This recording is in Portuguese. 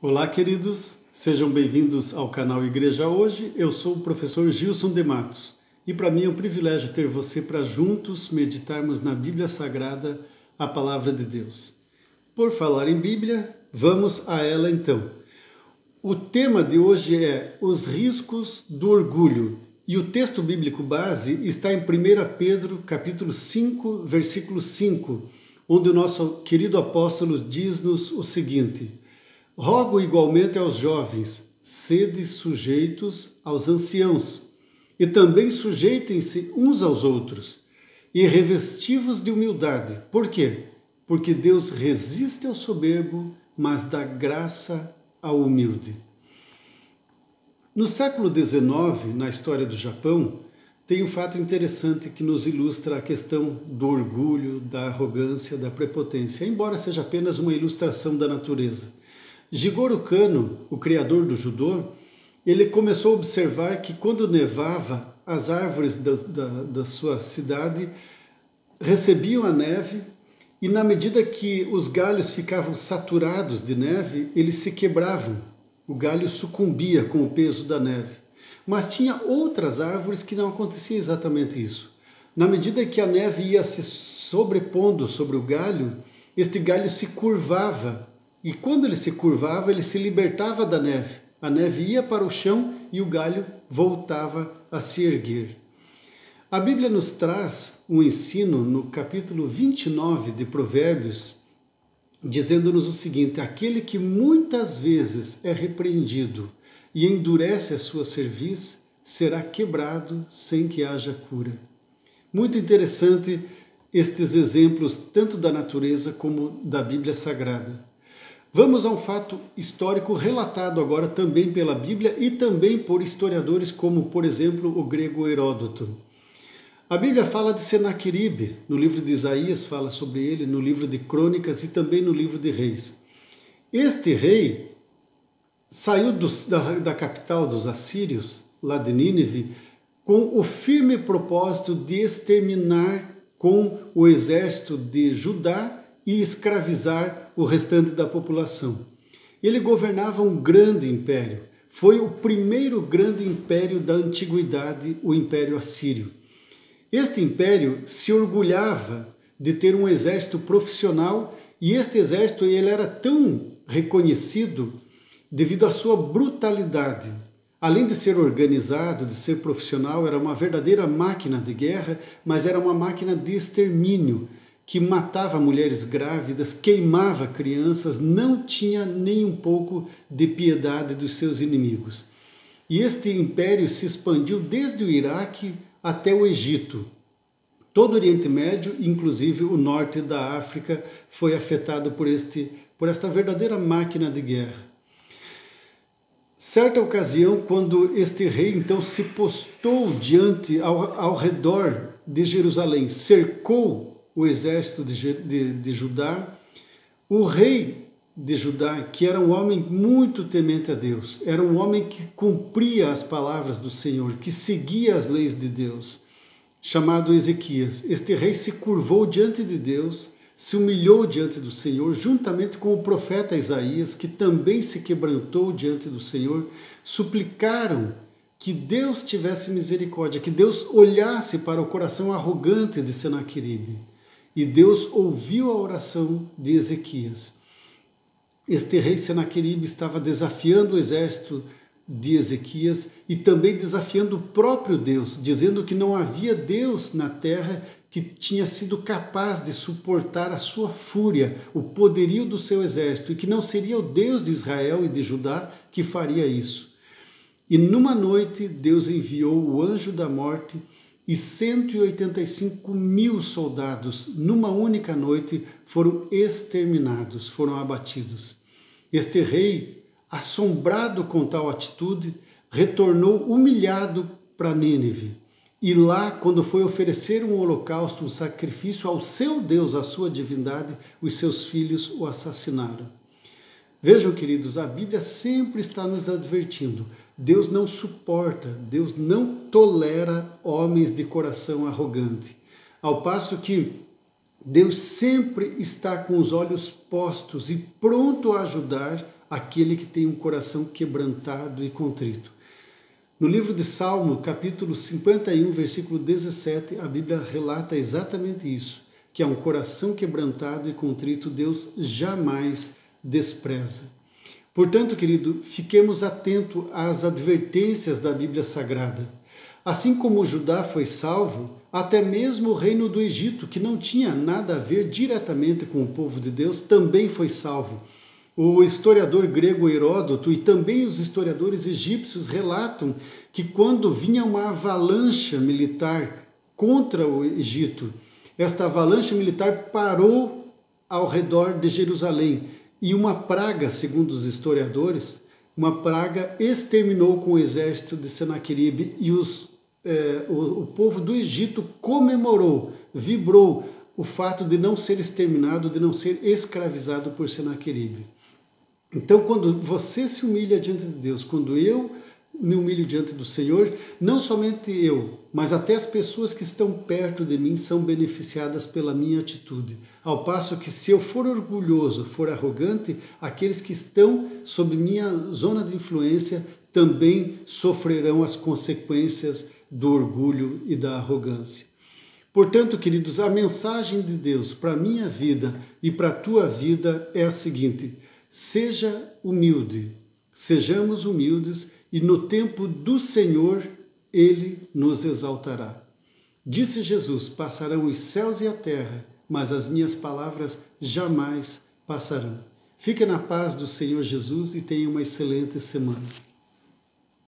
Olá, queridos, sejam bem-vindos ao canal Igreja Hoje. Eu sou o professor Gilson de Matos e para mim é um privilégio ter você para juntos meditarmos na Bíblia Sagrada, a Palavra de Deus. Por falar em Bíblia, vamos a ela então. O tema de hoje é os riscos do orgulho e o texto bíblico base está em 1 Pedro, capítulo 5, versículo 5, onde o nosso querido apóstolo diz-nos o seguinte: rogo igualmente aos jovens, sede sujeitos aos anciãos, e também sujeitem-se uns aos outros, e revesti-vos de humildade. Por quê? Porque Deus resiste ao soberbo, mas dá graça ao humilde. No século XIX, na história do Japão, tem um fato interessante que nos ilustra a questão do orgulho, da arrogância, da prepotência, embora seja apenas uma ilustração da natureza. Jigoro Kano, o criador do judô, ele começou a observar que quando nevava, as árvores da sua cidade recebiam a neve e na medida que os galhos ficavam saturados de neve, eles se quebravam. O galho sucumbia com o peso da neve. Mas tinha outras árvores que não acontecia exatamente isso. Na medida que a neve ia se sobrepondo sobre o galho, este galho se curvava. E quando ele se curvava, ele se libertava da neve. A neve ia para o chão e o galho voltava a se erguer. A Bíblia nos traz um ensino no capítulo 29 de Provérbios, dizendo-nos o seguinte: aquele que muitas vezes é repreendido e endurece a sua cerviz, será quebrado sem que haja cura. Muito interessante estes exemplos, tanto da natureza como da Bíblia Sagrada. Vamos a um fato histórico relatado agora também pela Bíblia e também por historiadores como, por exemplo, o grego Heródoto. A Bíblia fala de Senaqueribe, no livro de Isaías fala sobre ele, no livro de Crônicas e também no livro de Reis. Este rei saiu da capital dos assírios, lá de Nínive, com o firme propósito de exterminar com o exército de Judá e escravizar o restante da população. Ele governava um grande império. Foi o primeiro grande império da antiguidade, o Império Assírio. Este império se orgulhava de ter um exército profissional e este exército ele era tão reconhecido devido à sua brutalidade. Além de ser organizado, de ser profissional, era uma verdadeira máquina de guerra, mas era uma máquina de extermínio, que matava mulheres grávidas, queimava crianças, não tinha nem um pouco de piedade dos seus inimigos. E este império se expandiu desde o Iraque até o Egito. Todo o Oriente Médio, inclusive o norte da África, foi afetado por esta verdadeira máquina de guerra. Certa ocasião, quando este rei então se postou ao redor de Jerusalém, cercou o exército de Judá, o rei de Judá, que era um homem muito temente a Deus, era um homem que cumpria as palavras do Senhor, que seguia as leis de Deus, chamado Ezequias. Este rei se curvou diante de Deus, se humilhou diante do Senhor, juntamente com o profeta Isaías, que também se quebrantou diante do Senhor, suplicaram que Deus tivesse misericórdia, que Deus olhasse para o coração arrogante de Senaqueribe. E Deus ouviu a oração de Ezequias. Este rei Senaqueribe estava desafiando o exército de Ezequias e também desafiando o próprio Deus, dizendo que não havia Deus na terra que tinha sido capaz de suportar a sua fúria, o poderio do seu exército, e que não seria o Deus de Israel e de Judá que faria isso. E numa noite Deus enviou o anjo da morte e 185 mil soldados, numa única noite, foram exterminados, foram abatidos. Este rei, assombrado com tal atitude, retornou humilhado para Nínive. E lá, quando foi oferecer um holocausto, um sacrifício ao seu Deus, à sua divindade, os seus filhos o assassinaram. Vejam, queridos, a Bíblia sempre está nos advertindo. Deus não suporta, Deus não tolera homens de coração arrogante. Ao passo que Deus sempre está com os olhos postos e pronto a ajudar aquele que tem um coração quebrantado e contrito. No livro de Salmo, capítulo 51, versículo 17, a Bíblia relata exatamente isso, que é um coração quebrantado e contrito, Deus jamais despreza. Portanto, querido, fiquemos atentos às advertências da Bíblia Sagrada. Assim como Judá foi salvo, até mesmo o reino do Egito, que não tinha nada a ver diretamente com o povo de Deus, também foi salvo. O historiador grego Heródoto e também os historiadores egípcios relatam que quando vinha uma avalanche militar contra o Egito, esta avalanche militar parou ao redor de Jerusalém e uma praga, segundo os historiadores, uma praga exterminou com o exército de Senaqueribe e o povo do Egito comemorou, vibrou o fato de não ser exterminado, de não ser escravizado por Senaqueribe. Então, quando você se humilha diante de Deus, quando eu me humilho diante do Senhor, não somente eu, mas até as pessoas que estão perto de mim são beneficiadas pela minha atitude. Ao passo que se eu for orgulhoso, for arrogante, aqueles que estão sob minha zona de influência também sofrerão as consequências do orgulho e da arrogância. Portanto, queridos, a mensagem de Deus para a minha vida e para a tua vida é a seguinte: seja humilde, sejamos humildes e no tempo do Senhor Ele nos exaltará. Disse Jesus: passarão os céus e a terra, mas as minhas palavras jamais passarão. Fique na paz do Senhor Jesus e tenha uma excelente semana.